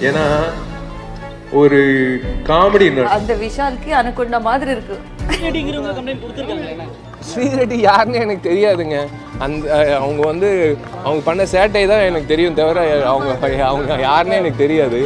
ஏன்னா ஒரு காமெடி அந்த விஷாலுக்கு அனுகொண்ட மாதிரி இருக்கு. ஸ்ரீரெட்டி யாருன்னு எனக்கு தெரியாதுங்க. அவங்க அவங்க பண்ண சேட்டை தான் எனக்கு தெரியும் தவிர அவங்க யாருன்னே எனக்கு தெரியாது.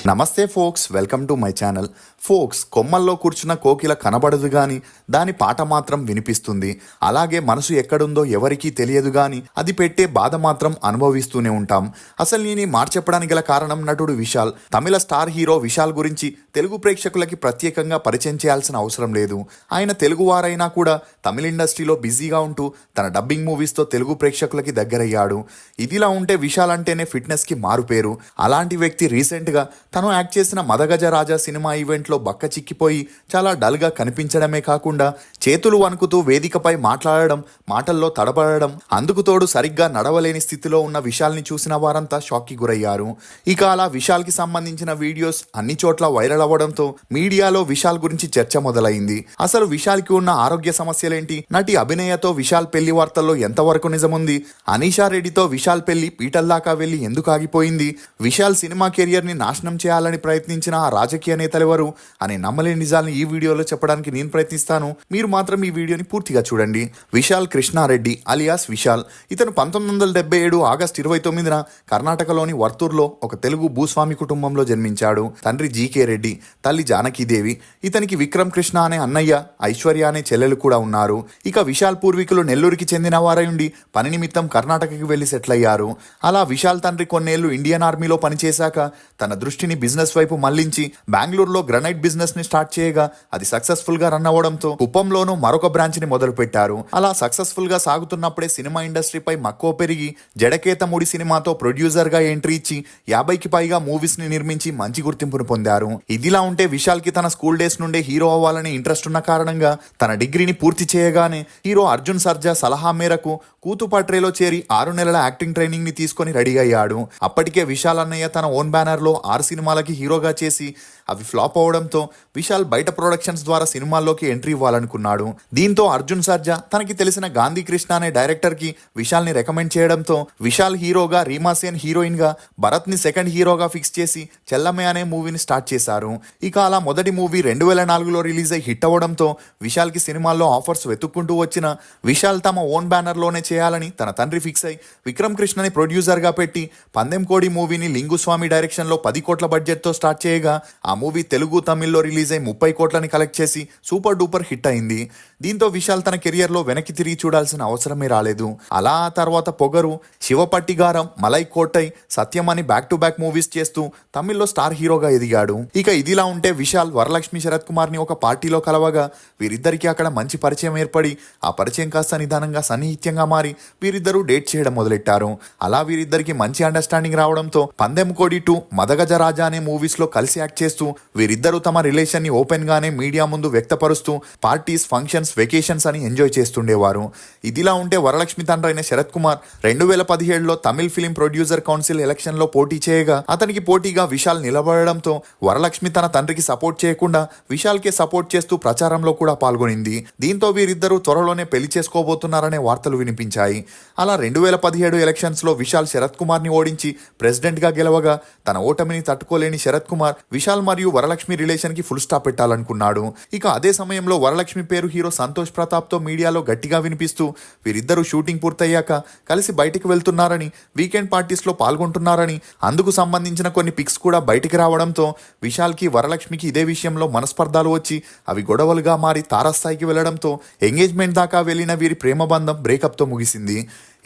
నమస్తే folks, welcome to my channel. Folks, కొమ్మల్లో కూర్చున్న కోకిల కనబడదు గాని దాని పాట మాత్రం వినిపిస్తుంది. అలాగే మనసు ఎక్కడుందో ఎవరికీ తెలియదు గాని అది పెట్టే బాధ మాత్రం అనుభవిస్తూనే ఉంటాం. అసలు నేను ఈ మాట చెప్పడానికి గల కారణం నటుడు విశాల్. తమిళ స్టార్ హీరో విశాల్ గురించి తెలుగు ప్రేక్షకులకి ప్రత్యేకంగా పరిచయం చేయాల్సిన అవసరం లేదు. ఆయన తెలుగువారైనా కూడా తమిళ ఇండస్ట్రీలో బిజీగా ఉంటూ తన డబ్బింగ్ మూవీస్తో తెలుగు ప్రేక్షకులకి దగ్గరయ్యాడు. ఇదిలా ఉంటే విశాల్ అంటేనే ఫిట్నెస్కి మారుపేరు. అలాంటి వ్యక్తి రీసెంట్గా తను యాక్ట్ చేసిన మదగజ రాజా సినిమా ఈవెంట్లో బక్క చిక్కిపోయి చాలా డల్గా కనిపించడమే కాకుండా చేతులు వణుకుతూ వేదికపై మాట్లాడడం, మాటల్లో తడబడడం, అందుకు తోడు సరిగ్గా నడవలేని స్థితిలో ఉన్న విశాల్ని చూసిన వారంతా షాక్కి గురయ్యారు. ఇక అలా విశాల్కి సంబంధించిన వీడియోస్ అన్ని చోట్ల వైరల్ అవ్వడంతో మీడియాలో విశాల్ గురించి చర్చ మొదలైంది. అసలు విశాల్కి ఉన్న ఆరోగ్య సమస్యలేంటి? నటి అభినయతో విశాల్ పెళ్లి వార్తల్లో ఎంతవరకు నిజముంది? అనీషా రెడ్డితో విశాల్ పెళ్లి పీటల్ దాకా వెళ్లి ఎందుకు ఆగిపోయింది? విశాల్ సినిమా కెరియర్ ని నాశనం చేయాలని ప్రయత్నించిన ఆ రాజకీయ నేతలెవరు అనే నమ్మలేని నిజాలను ఈ వీడియోలో చెప్పడానికి నేను ప్రయత్నిస్తాను. మీరు మాత్రం ఈ వీడియోని పూర్తిగా చూడండి. విశాల్ కృష్ణారెడ్డి అలియాస్ విశాల్. ఇతను 1977 ఆగస్టు 29న కర్ణాటకలోని వర్తూర్లో ఒక తెలుగు భూస్వామి కుటుంబంలో జన్మించాడు. తండ్రి జీకే రెడ్డి, తల్లి జానకీదేవి. ఇతనికి విక్రమ్ కృష్ణ అనే అన్నయ్య, ఐశ్వర్య అనే చెల్లెలు కూడా ఉన్నారు. ఇక విశాల్ పూర్వీకులు నెల్లూరుకి చెందిన వారై ఉండి పని నిమిత్తం కర్ణాటకకి వెళ్లి సెటిల్ అయ్యారు. అలా విశాల్ తండ్రి కొన్నేళ్లు ఇండియన్ ఆర్మీలో పనిచేశాక తన దృష్టిని బిజినెస్ వైపు మళ్లించి బెంగళూరులో గ్రనైట్ బిజినెస్ ని స్టార్ట్ చేయగా అది సక్సెస్ఫుల్ గా రన్ అవ్వడంతో కుప్పంలోనూ మరొక బ్రాంచ్ ని మొదలు పెట్టారు. అలా సక్సెస్ఫుల్ గా సాగుతున్నప్పుడే సినిమా ఇండస్ట్రీపై మక్కువ పెరిగి జడకేతముడి సినిమాతో ప్రొడ్యూసర్ గా ఎంట్రీ ఇచ్చి 50కి పైగా మూవీస్ ని నిర్మించి మంచి గుర్తింపును పొందారు. ఇదిలా ఉంటే విశాల్ కి తన స్కూల్ డేస్ నుండే హీరో అవ్వాలని ఇంట్రెస్ట్ ఉన్న కారణంగా తన డిగ్రీని పూర్తి చేయగానే హీరో అర్జున్ సర్జా సలహా మేరకు కూతుపట్రేలో చేరి 6 నెలల యాక్టింగ్ ట్రైనింగ్ ని తీసుకొని రెడీ అయ్యాడు. అప్పటికే విశాల్ అన్నయ్య తన ఓన్ బ్యానర్ లో 6 సినిమాలకి హీరోగా చేసి అవి ఫ్లాప్ అవడంతో విశాల్ బయట ప్రొడక్షన్స్ ద్వారా సినిమాల్లోకి ఎంట్రీ ఇవ్వాలనుకున్నాడు. దీంతో అర్జున్ సర్జా తనకి తెలిసిన గాంధీ కృష్ణ అనే డైరెక్టర్ కి విశాల్ ని రికమెండ్ చేయడంతో విశాల్ హీరోగా, రీమాసేన్ హీరోయిన్ గా, భరత్ ని సెకండ్ హీరోగా ఫిక్స్ చేసి చెల్లమ్మే అనే మూవీని స్టార్ట్ చేశారు. ఇక అలా మొదటి మూవీ 2004లో రిలీజ్ అయి హిట్ అవ్వడంతో విశాల్ కి సినిమాల్లో ఆఫర్స్ వెతుక్కుంటూ వచ్చిన విశాల్ తమ ఓన్ బ్యానర్ లోనే చేయాలని తన తండ్రి ఫిక్స్ అయి విక్రమ్ కృష్ణని ప్రొడ్యూసర్ గా పెట్టి పందెం కోడి మూవీని లింగుస్వామి డైరెక్షన్ లో 10 కోట్ల బడ్జెట్ తో స్టార్ట్ చేయగా ఆ మూవీ తెలుగు, తమిళ్లో రిలీజ్ అయి 30 కోట్లని కలెక్ట్ చేసి సూపర్ డూపర్ హిట్ అయింది. దీంతో విశాల్ తన కెరియర్ లో వెనక్కి తిరిగి చూడాల్సిన అవసరమే రాలేదు. అలా ఆ తర్వాత పొగరు, శివపట్టిగారం, మలై కోటై, సత్యం అని బ్యాక్ టు బ్యాక్ మూవీస్ చేస్తూ తమిళ్లో స్టార్ హీరోగా ఎదిగాడు. ఇక ఇదిలా ఉంటే విశాల్ వరలక్ష్మి శరత్ కుమార్ ని ఒక పార్టీలో కలవగా వీరిద్దరికి అక్కడ మంచి పరిచయం ఏర్పడి ఆ పరిచయం కాస్త నిదానంగా సన్నిహిత్యంగా మారి వీరిద్దరూ డేట్ చేయడం మొదలెట్టారు. అలా వీరిద్దరికి మంచి అండర్స్టాండింగ్ రావడంతో పందెం కోడి 2, మదగజ రాజా అనే మూవీస్ లో కలిసి యాక్ట్ చేస్తూ వీరిద్దరూ తమ రిలేషన్ ని ఓపెన్ గానే మీడియా ముందు వ్యక్తపరుస్తూ పార్టీస్, ఫంక్షన్స్, వెకేషన్స్ అని ఎంజాయ్ చేస్తుండేవారు. ఇదిలా ఉంటే వరలక్ష్మి తండ్రి అయిన శరత్ కుమార్ 2017లో Tamil film producer council election లో పోటీ చేయగా అతనికి పోటీగా విశాల్ నిలబడడంతో వరలక్ష్మి తన తండ్రికి సపోర్ట్ చేయకుండా విశాల్ కే సపోర్ట్ చేస్తూ ప్రచారంలో కూడా పాల్గొనింది. దీంతో వీరిద్దరూ త్వరలోనే పెళ్లి చేసుకోబోతున్నారనే వార్తలు వినిపించాయి. అలా 2017 ఎలక్షన్స్ లో విశాల్ శరత్ కుమార్ ని ఓడించి ప్రెసిడెంట్ గా గెలవగా తన ఓటమిని తట్టుకోలేని శరత్ కుమార్ విశాల్ మరియు వరలక్ష్మి రిలేషన్ కి ఫుల్ స్టాప్ పెట్టాలనుకున్నాడు. ఇక అదే సమయంలో వరలక్ష్మి పేరు హీరో సంతోష్ ప్రతాప్ తో మీడియాలో గట్టిగా వినిపిస్తూ వీరిద్దరూ షూటింగ్ పూర్తయ్యాక కలిసి బయటికి వెళ్తున్నారని, వీకెండ్ పార్టీస్ లో పాల్గొంటున్నారని, అందుకు సంబంధించిన కొన్ని పిక్స్ కూడా బయటికి రావడంతో విశాల్ కి, వరలక్ష్మికి ఇదే విషయంలో మనస్పర్ధాలు వచ్చి అవి గొడవలుగా మారి తారస్థాయికి వెళ్లడంతో ఎంగేజ్మెంట్ దాకా వెళ్లిన వీరి ప్రేమ బంధం బ్రేకప్ తో ముగిసింది.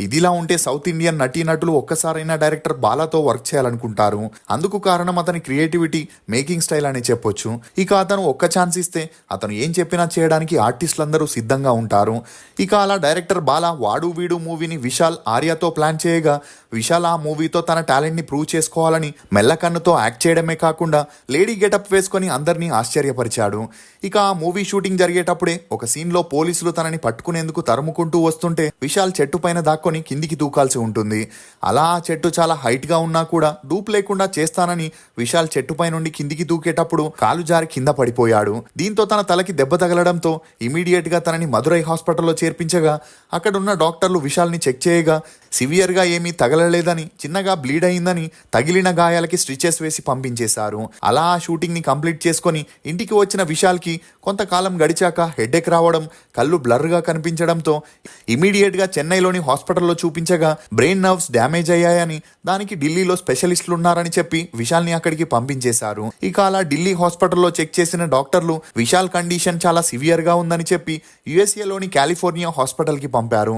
ఇదిలా ఉంటే సౌత్ ఇండియన్ నటీనటులు ఒక్కసారైనా డైరెక్టర్ బాలాతో వర్క్ చేయాలనుకుంటారు. అందుకు కారణం అతని క్రియేటివిటీ, మేకింగ్ స్టైల్ అని చెప్పొచ్చు. ఇక అతను ఒక్క ఛాన్స్ ఇస్తే అతను ఏం చెప్పినా చేయడానికి ఆర్టిస్టులందరూ సిద్ధంగా ఉంటారు. ఇక అలా డైరెక్టర్ బాలా వాడు వీడు మూవీని విశాల్, ఆర్యతో ప్లాన్ చేయగా విశాల్ ఆ మూవీతో తన టాలెంట్ ని ప్రూవ్ చేసుకోవాలని మెల్లకన్నుతో యాక్ట్ చేయడమే కాకుండా లేడీ గెటప్ వేసుకొని అందరినీ ఆశ్చర్యపరిచాడు. ఇక ఆ మూవీ షూటింగ్ జరిగేటప్పుడే ఒక సీన్ లో పోలీసులు తనని పట్టుకునేందుకు తరుముకుంటూ వస్తుంటే విశాల్ చెట్టు పైన దాక్కొని పట్టుకొని కిందికి దూకాల్సి ఉంటుంది. అలా ఆ చెట్టు చాలా హైట్గా ఉన్నా కూడా డూప్ లేకుండా చేస్తానని విశాల్ చెట్టుపై నుండి కిందికి దూకేటప్పుడు కాలు జారి కింద పడిపోయాడు. దీంతో తన తలకి దెబ్బ తగలడంతో ఇమీడియట్గా తనని మదురై హాస్పిటల్లో చేర్పించగా అక్కడున్న డాక్టర్లు విశాల్ని చెక్ చేయగా సివియర్గా ఏమీ తగలలేదని, చిన్నగా బ్లీడ్ అయిందని, తగిలిన గాయాలకి స్టిచెస్ వేసి పంపించేశారు. అలా ఆ షూటింగ్ని కంప్లీట్ చేసుకొని ఇంటికి వచ్చిన విశాల్కి కొంతకాలం గడిచాక హెడేక్ రావడం, కళ్ళు బ్లర్గా కనిపించడంతో ఇమీడియట్గా చెన్నైలోని హాస్పిటల్లో చూపించగా బ్రెయిన్ నర్వ్స్ డ్యామేజ్ అయ్యాయని, దానికి ఢిల్లీలో స్పెషలిస్టులు ఉన్నారని చెప్పి విశాల్ని అక్కడికి పంపించేశారు. ఇక అలా ఢిల్లీ హాస్పిటల్లో చెక్ చేసిన డాక్టర్లు విశాల్ కండిషన్ చాలా సివియర్గా ఉందని చెప్పి యుఎస్ఏలోని కాలిఫోర్నియా హాస్పిటల్కి పంపారు.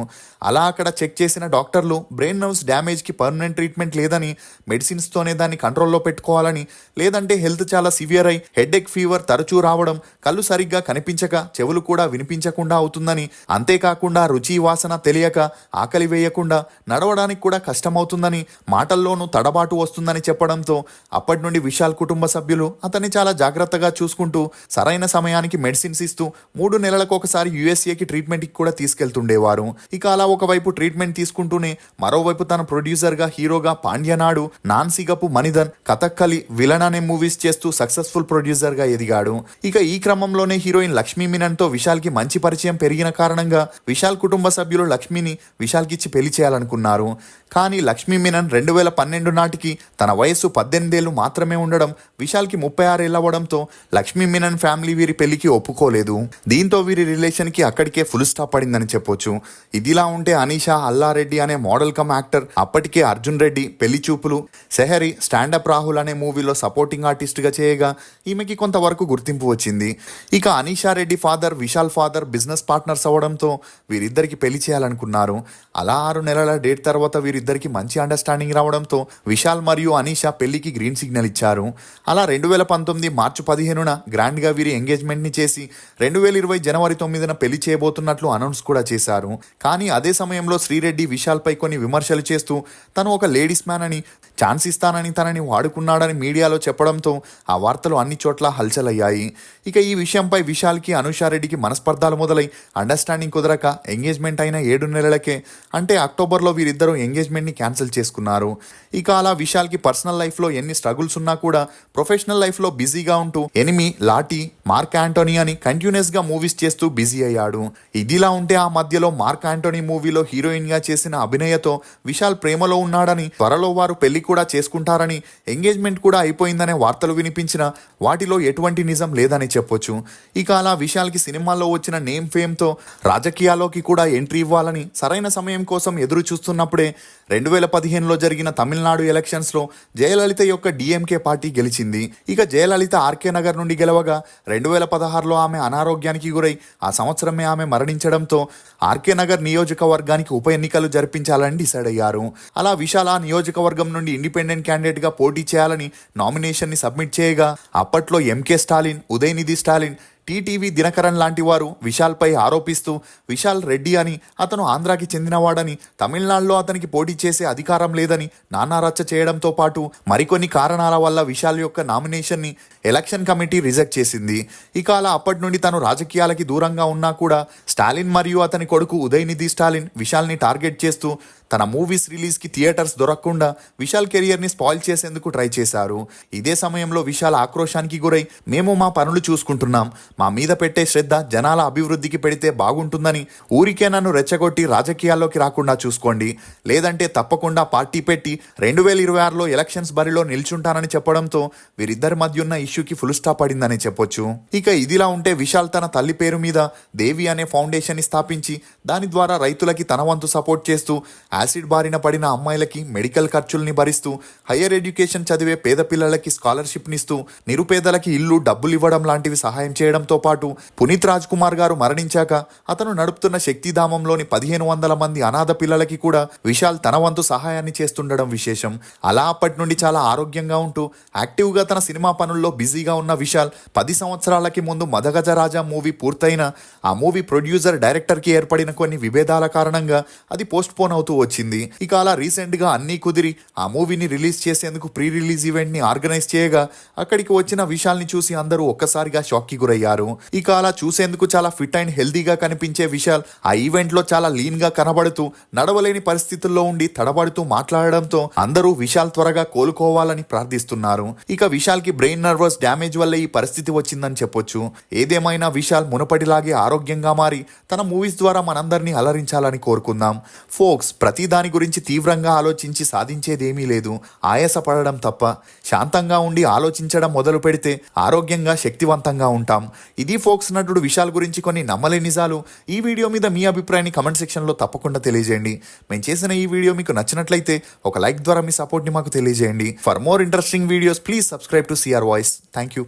అలా అక్కడ చెక్ చేసిన డాక్టర్లు బ్రెయిన్ నర్వ్స్ డ్యామేజ్కి పర్మనెంట్ ట్రీట్మెంట్ లేదని, మెడిసిన్స్తోనే దాన్ని కంట్రోల్లో పెట్టుకోవాలని, లేదంటే హెల్త్ చాలా సివియర్ అయి హెడేక్, ఫీవర్ తరచూ రావడం, కళ్ళు సరిగ్గా కనిపించక చెవులు కూడా వినిపించకుండా అవుతుందని, అంతేకాకుండా రుచి వాసన తెలియక ఆకలి వేయకుండా నడవడానికి కూడా కష్టమవుతుందని, మాటల్లోనూ తడబాటు వస్తుందని చెప్పడంతో అప్పటి నుండి విశాల్ కుటుంబ సభ్యులు అతన్ని చాలా జాగ్రత్తగా చూసుకుంటూ సరైన సమయానికి మెడిసిన్స్ ఇస్తూ 3 నెలలకు ఒకసారి యుఎస్ఏకి ట్రీట్మెంట్కి కూడా తీసుకెళ్తుండేవారు. ఇక అలా ఒకవైపు ట్రీట్మెంట్ తీసుకుంటూనే మరోవైపు తన ప్రొడ్యూసర్గా, హీరోగా పాండ్యనాడు, నాన్సిగపు మణిధన్, కథక్కలి, విలన్ అనే మూవీస్ చేస్తూ సక్సెస్ఫుల్ ప్రొడ్యూసర్గా ఎదిగాడు. ఇక ఈ క్రమంలోనే హీరోయిన్ లక్ష్మీ మీనన్తో విశాల్కి మంచి పరిచయం పెరిగిన కారణంగా విశాల్ కుటుంబ సభ్యులు లక్ష్మిని విశాల్కిచ్చి పెళ్లి చేయాలనుకున్నారు. కానీ లక్ష్మీ మీనన్ 2012 నాటికి తన వయస్సు 18 ఏళ్ళు మాత్రమే ఉండడం, విశాల్కి 36 ఏళ్ళు అవ్వడంతో లక్ష్మీ మీనన్ ఫ్యామిలీ వీరి పెళ్లికి ఒప్పుకోలేదు. దీంతో వీరి రిలేషన్కి అక్కడికే ఫుల్ స్టాప్ పడిందని చెప్పొచ్చు. ఇదిలా ఉంటే అనీషా అల్లారెడ్డి అనే మోడల్ కమ్ యాక్టర్ అప్పటికే అర్జున్ రెడ్డి, పెళ్లి చూపులు, సెహరి, స్టాండప్ రాహుల్ అనే మూవీలో సపోర్టింగ్ ఆర్టిస్ట్గా చేయగా ఈమెకి కొంతవరకు గుర్తింపు వచ్చింది. ఇక Anisha Reddy father, Vishal father business partners అవ్వడంతో వీరిద్దరికి పెళ్లి చేయాలనుకున్నారు. అలా 6 నెలల డేట్ తర్వాత వీరిద్దరికి మంచి అండర్స్టాండింగ్ రావడంతో విశాల్ మరియు అనీషా పెళ్లికి గ్రీన్ సిగ్నల్ ఇచ్చారు. అలా 2019 మార్చి 15న గ్రాండ్గా వీరి ఎంగేజ్మెంట్ని చేసి 2020 జనవరి 9న పెళ్లి చేయబోతున్నట్లు అనౌన్స్ కూడా చేశారు. కానీ అదే సమయంలో శ్రీరెడ్డి విశాల్పై కొన్ని విమర్శలు చేస్తూ తను ఒక లేడీస్ మ్యాన్ అని, ఛాన్స్ ఇస్తానని తనని వాడుకున్నాడని మీడియాలో చెప్పడంతో ఆ వార్తలు అన్ని చోట్ల హల్చల్ అయ్యాయి. ఇక ఈ విషయంపై విశాల్కి, అనూషారెడ్డికి మనస్పర్ధాలు మొదలై అండర్స్టాండింగ్ కుదరక ఎంగేజ్మెంట్ అయిన 7 నెలలకే, అంటే అక్టోబర్లో వీరిద్దరూ ఎంగేజ్మెంట్ని క్యాన్సిల్ చేసుకున్నారు. ఇక అలా విశాల్కి పర్సనల్ లైఫ్లో ఎన్ని స్ట్రగుల్స్ ఉన్నా కూడా ప్రొఫెషనల్ లైఫ్లో బిజీగా ఉంటూ ఎనిమి, లాఠీ, మార్క్ యాంటోనీ అని కంటిన్యూస్గా మూవీస్ చేస్తూ బిజీ అయ్యాడు. ఇదిలా ఉంటే ఆ మధ్యలో మార్క్ యాంటోనీ మూవీలో హీరోయిన్గా చేసిన అభినయతో విశాల్ ప్రేమలో ఉన్నాడని, త్వరలో వారు పెళ్లి కూడా చేసుకుంటారని, ఎంగేజ్మెంట్ కూడా అయిపోయిందనే వార్తలు వినిపించిన వాటిలో ఎటువంటి నిజం లేదని చెప్పొచ్చు. ఇక అలా విశాల్కి సినిమాల్లో వచ్చిన నేమ్ ఫేమ్తో రాజకీయాల్లోకి కూడా ఎంట్రీ ఇవ్వాలని సరైన సమయం కోసం ఎదురు చూస్తున్నప్పుడే 2015లో జరిగిన తమిళనాడు ఎలక్షన్స్లో జయలలిత యొక్క డిఎంకే పార్టీ గెలిచింది. ఇక జయలలిత ఆర్కే నగర్ నుండి గెలవగా 2016లో ఆమె అనారోగ్యానికి గురై ఆ సంవత్సరమే ఆమె మరణించడంతో ఆర్కే నగర్ నియోజకవర్గానికి ఉప ఎన్నికలు జరిపించాలని డిసైడ్ అయ్యారు. అలా విశాల్ ఆ నియోజకవర్గం నుండి ఇండిపెండెంట్ క్యాండిడేట్గా పోటీ చేయాలని నామినేషన్ని సబ్మిట్ చేయగా అప్పట్లో ఎంకే స్టాలిన్, ఉదయనిధి స్టాలిన్, టీటీవీ దినకరన్ లాంటి వారు విశాల్పై ఆరోపిస్తూ విశాల్ రెడ్డి అని, అతను ఆంధ్రాకి చెందినవాడని, తమిళనాడులో అతనికి పోటీ చేసే అధికారం లేదని నానా రచ్చ చేయడంతో పాటు మరికొన్ని కారణాల వల్ల విశాల్ యొక్క నామినేషన్ని ఎలక్షన్ కమిటీ రిజెక్ట్ చేసింది. ఇక అలా అప్పటి నుండి తను రాజకీయాలకి దూరంగా ఉన్నా కూడా స్టాలిన్ మరియు అతని కొడుకు ఉదయనిధి స్టాలిన్ విశాల్ని టార్గెట్ చేస్తూ తన మూవీస్ రిలీజ్కి థియేటర్స్ దొరకకుండా విశాల్ కెరియర్ని స్పాయిల్ చేసేందుకు ట్రై చేశారు. ఇదే సమయంలో విశాల్ ఆక్రోశానికి గురై, మేము మా పనులు చూసుకుంటున్నాం, మా మీద పెట్టే శ్రద్ధ జనాల అభివృద్ధికి పెడితే బాగుంటుందని, ఊరికే నన్ను రెచ్చగొట్టి రాజకీయాల్లోకి రాకుండా చూసుకోండి, లేదంటే తప్పకుండా పార్టీ పెట్టి 2026లో ఎలక్షన్స్ బరిలో నిల్చుంటానని చెప్పడంతో వీరిద్దరి మధ్య ఉన్న ఇష్యూకి ఫుల్ స్టాప్ పడిందని చెప్పొచ్చు. ఇక ఇదిలా ఉంటే విశాల్ తన తల్లి పేరు మీద దేవి అనే ఫౌండేషన్ని స్థాపించి దాని ద్వారా రైతులకి తన వంతు సపోర్ట్ చేస్తూ, యాసిడ్ బారిన పడిన అమ్మాయిలకి మెడికల్ ఖర్చుల్ని భరిస్తూ, హయ్యర్ ఎడ్యుకేషన్ చదివే పేద పిల్లలకి స్కాలర్షిప్నిస్తూ, నిరుపేదలకి ఇల్లు, డబ్బులు ఇవ్వడం లాంటివి సహాయం చేయడంతో పాటు పునీత్ రాజ్ కుమార్ గారు మరణించాక అతను నడుపుతున్న శక్తిధామంలోని 1500 మంది అనాథ పిల్లలకి కూడా విశాల్ తన వంతు సహాయాన్ని చేస్తుండడం విశేషం. అలా అప్పటి నుండి చాలా ఆరోగ్యంగా ఉంటూ యాక్టివ్గా తన సినిమా పనుల్లో బిజీగా ఉన్న విశాల్ 10 సంవత్సరాలకి ముందు మదగజరాజా మూవీ పూర్తయిన ఆ మూవీ ప్రొడ్యూసర్, డైరెక్టర్కి ఏర్పడిన కొన్ని విభేదాల కారణంగా అది పోస్ట్ పోన్ అవుతూ వచ్చింది. ఇక అలా రీసెంట్గా అన్నీ కుదిరి ఆ మూవీని రిలీజ్ చేసేందుకు ప్రీ రిలీజ్ ఈవెంట్ని ఆర్గనైజ్ చేయగా అక్కడికి వచ్చిన విశాల్ని చూసి అందరూ ఒక్కసారిగా షాక్కి గురయ్యారు. అయ్యారు. ఇక అలా చూసేందుకు చాలా ఫిట్ అండ్ హెల్దీగా కనిపించే విశాల్ ఆ ఈవెంట్ లో చాలా లీన్ గా కనబడుతూ నడవలేని పరిస్థితుల్లో ఉండి తడబడుతూ మాట్లాడడంతో అందరూ విశాల్ త్వరగా కోలుకోవాలని ప్రార్థిస్తున్నారు. ఇక విశాల్ కి బ్రెయిన్ నర్వస్ డ్యామేజ్ వల్ల ఈ పరిస్థితి వచ్చిందని చెప్పొచ్చు. ఏదేమైనా విశాల్ మునపటిలాగే ఆరోగ్యంగా మారి తన మూవీస్ ద్వారా మనందరినీ అలరించాలని కోరుకుందాం. ఫోక్స్ ప్రతి దాని గురించి తీవ్రంగా ఆలోచించి సాధించేదేమీ లేదు, ఆయాసపడడం తప్ప. శాంతంగా ఉండి ఆలోచించడం మొదలు పెడితే ఆరోగ్యంగా శక్తివంతంగా ఉంటాం. ఇది ఫోక్స్ నటుడు విశాల్ గురించి కొన్ని నమ్మలేని నిజాలు. ఈ వీడియో మీద మీ అభిప్రాయాన్ని కమెంట్ సెక్షన్లో తప్పకుండా తెలియజేయండి. మేము చేసిన ఈ వీడియో మీకు నచ్చినట్లయితే ఒక లైక్ ద్వారా మీ సపోర్ట్ని మాకు తెలియజేయండి. For more interesting videos please subscribe to CR voice. Thank you.